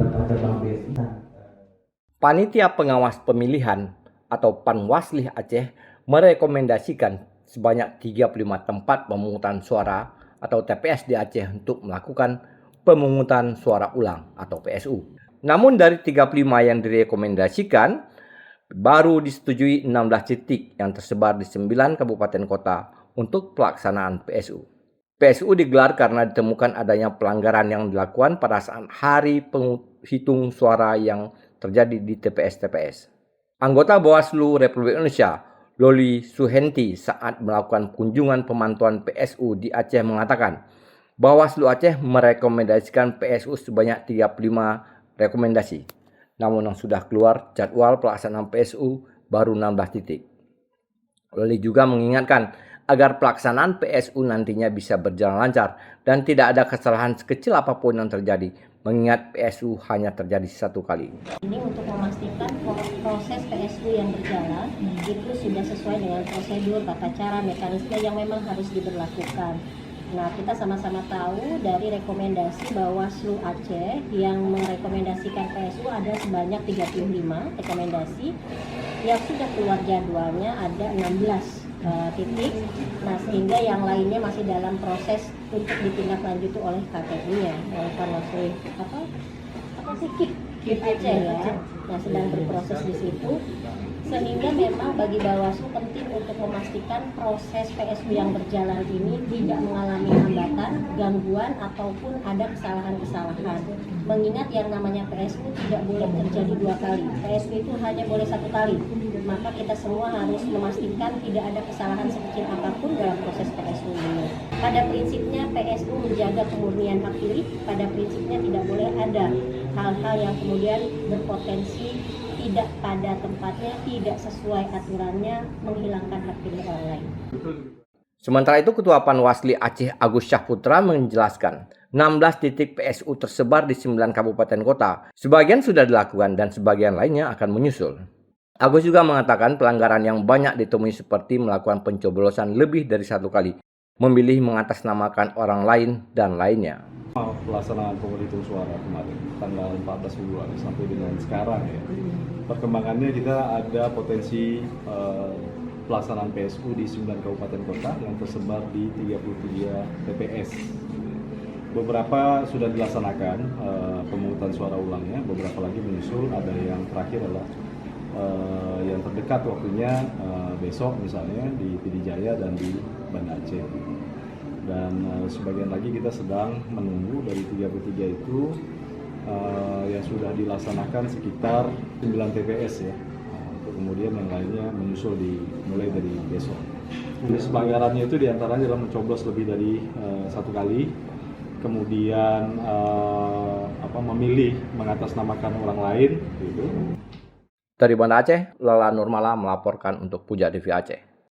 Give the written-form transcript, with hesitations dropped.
beberapa cabang BSI. Panitia Pengawas Pemilihan atau Panwasli Aceh merekomendasikan sebanyak 35 tempat pemungutan suara atau TPS di Aceh untuk melakukan pemungutan suara ulang atau PSU. Namun dari 35 yang direkomendasikan, baru disetujui 16 titik yang tersebar di 9 kabupaten kota untuk pelaksanaan PSU. PSU digelar karena ditemukan adanya pelanggaran yang dilakukan pada saat hari penghitung suara yang terjadi di TPS-TPS. Anggota Bawaslu Republik Indonesia, Loli Suhenti, saat melakukan kunjungan pemantauan PSU di Aceh mengatakan, Bawaslu Aceh merekomendasikan PSU sebanyak 35 rekomendasi. Namun yang sudah keluar jadwal pelaksanaan PSU baru 16 titik. Loli juga mengingatkan agar pelaksanaan PSU nantinya bisa berjalan lancar dan tidak ada kesalahan sekecil apapun yang terjadi, mengingat PSU hanya terjadi satu kali. Ini untuk memastikan proses PSU yang berjalan itu sudah sesuai dengan prosedur, tata cara, mekanisme yang memang harus diberlakukan. Nah, kita sama-sama tahu dari rekomendasi Bawaslu Aceh yang merekomendasikan PSU ada sebanyak 35 rekomendasi, yang sudah keluar jadwalnya ada 16 titik. Nah, sehingga yang lainnya masih dalam proses untuk ditindaklanjuti oleh KPU-nya, oleh Panwaslu KIP Aceh ya. Nah, sedang berproses di situ. Sehingga memang bagi Bawaslu penting untuk memastikan proses PSU yang berjalan ini tidak mengalami hambatan, gangguan, ataupun ada kesalahan-kesalahan. Mengingat yang namanya PSU tidak boleh terjadi dua kali. PSU itu hanya boleh satu kali. Maka kita semua harus memastikan tidak ada kesalahan sekecil apapun dalam proses PSU ini. Pada prinsipnya PSU menjaga kemurnian hak pilih, pada prinsipnya tidak boleh ada hal-hal yang kemudian berpotensi tidak pada tempatnya, tidak sesuai aturannya, menghilangkan hak pilih orang lain. Sementara itu, Ketua Panwasli Aceh Agus Syahputra menjelaskan 16 titik PSU tersebar di 9 kabupaten kota. Sebagian sudah dilakukan dan sebagian lainnya akan menyusul. Agus juga mengatakan pelanggaran yang banyak ditemui seperti melakukan pencoblosan lebih dari satu kali, memilih mengatasnamakan orang lain, dan lainnya. Pelaksanaan penghitung suara kemarin tanggal 14 Februari sampai dengan sekarang ya, perkembangannya kita ada potensi pelaksanaan PSU di 9 kabupaten kota yang tersebar di 33 TPS. Beberapa sudah dilaksanakan pemungutan suara ulangnya, beberapa lagi menyusul. Ada yang terakhir adalah yang terdekat waktunya besok misalnya di Pidijaya dan di Banda Aceh. Dan sebagian lagi kita sedang menunggu dari 33 itu yang sudah dilaksanakan sekitar 9 TPS ya. Untuk kemudian yang lainnya menyusul mulai dari besok. Jenis pelanggarannya itu diantaranya adalah mencoblos lebih dari satu kali, kemudian memilih mengatasnamakan orang lain gitu. Dari Banda Aceh, Lala Nurmala melaporkan untuk Puja TV Aceh.